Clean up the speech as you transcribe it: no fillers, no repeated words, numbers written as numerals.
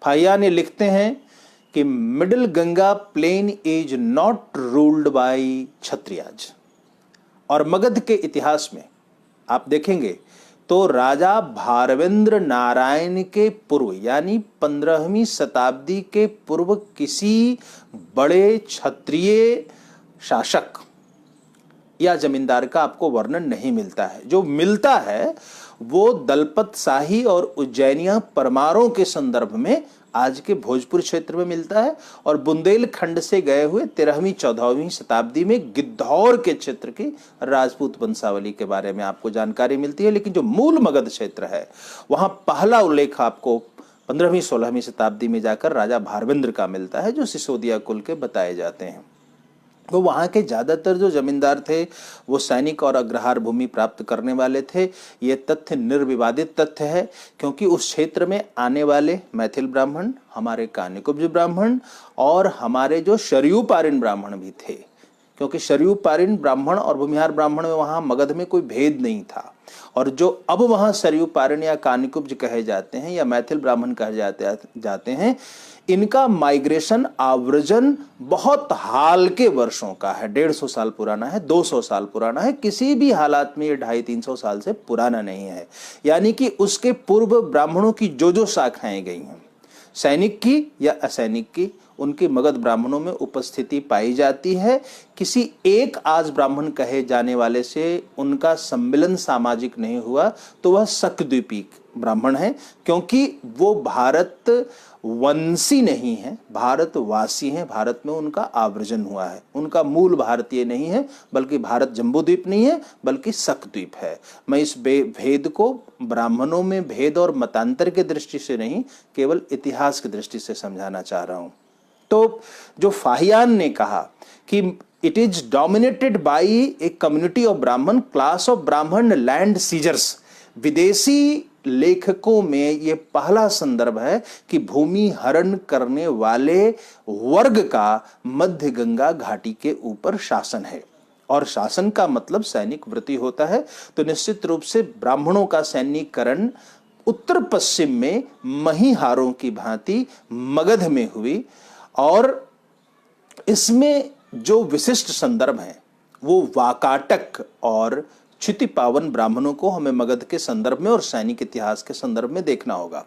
फाहियान ये लिखते हैं कि middle Ganga plain is not ruled by Kshatriyas. और मगध के इतिहास में आप देखेंगे तो राजा भारवेंद्र नारायण के पूर्व यानी 15वीं शताब्दी के पूर्व किसी बड़े क्षत्रिय शासक या जमींदार का आपको वर्णन नहीं मिलता है। जो मिलता है वो दलपत शाही और उज्जैनिया परमारों के संदर्भ में आज के भोजपुर क्षेत्र में मिलता है, और बुंदेलखंड से गए हुए 13वीं 14वीं शताब्दी में गिद्धौर के क्षेत्र की राजपूत वंशावली के बारे में आपको जानकारी मिलती है। लेकिन जो मूल मगध क्षेत्र है वहां पहला उल्लेख आपको 15वीं 16वीं शताब्दी में जाकर राजा भारवेंद्र का मिलता है, जो सिसोदिया कुल के बताए जाते हैं। तो वहाँ के ज़्यादातर जो जमींदार थे वो सैनिक और अग्रहार भूमि प्राप्त करने वाले थे। ये तथ्य निर्विवादित तथ्य है, क्योंकि उस क्षेत्र में आने वाले मैथिल ब्राह्मण, हमारे कान्यकुब्ज ब्राह्मण और हमारे जो शरयू पारिन ब्राह्मण भी थे, क्योंकि शरयू पारिन ब्राह्मण और भूमिहार ब्राह्मण में वहाँ मगध में कोई भेद नहीं था। और जो अब वहाँ शरयू पारिन या कान्यकुब्ज कहे जाते हैं या मैथिल ब्राह्मण कहे जाते हैं, इनका माइग्रेशन आव्रजन बहुत हाल के वर्षों का है। 150 साल पुराना है, 200 साल पुराना है, किसी भी हालात में ये 250-300 साल से पुराना नहीं है। यानी कि उसके पूर्व ब्राह्मणों की जो शाखाएं गई हैं, सैनिक की या असैनिक की, उनकी मगध ब्राह्मणों में उपस्थिति पाई जाती है। किसी एक आज ब्राह्मण कहे जाने वाले से उनका सम्मिलन सामाजिक नहीं हुआ तो वह शकद्वीपी ब्राह्मण है, क्योंकि वो भारत वंशी नहीं है, भारतवासी हैं। भारत में उनका आवर्जन हुआ है, उनका मूल भारतीय नहीं है, बल्कि भारत जम्बूद्वीप नहीं है बल्कि शकद्वीप है। मैं इस भेद को ब्राह्मणों में भेद और मतांतर की दृष्टि से नहीं, केवल इतिहास की दृष्टि से समझाना चाह रहा हूं। तो जो फाहियान ने कहा कि it is dominated by a community of ब्राह्मण, क्लास ऑफ ब्राह्मण लैंड सीजर्स, विदेशी लेखकों में यह पहला संदर्भ है कि भूमि हरण करने वाले वर्ग का मध्य गंगा घाटी के ऊपर शासन है। और शासन का मतलब सैनिक वृत्ति होता है। तो निश्चित रूप से ब्राह्मणों का सैनिकरण उत्तर पश्चिम में महिहारों की भांति मगध में हुई, और इसमें जो विशिष्ट संदर्भ हैं वो वाकाटक और क्षितिपावन ब्राह्मणों को हमें मगध के संदर्भ में और सैनिक इतिहास के संदर्भ में देखना होगा।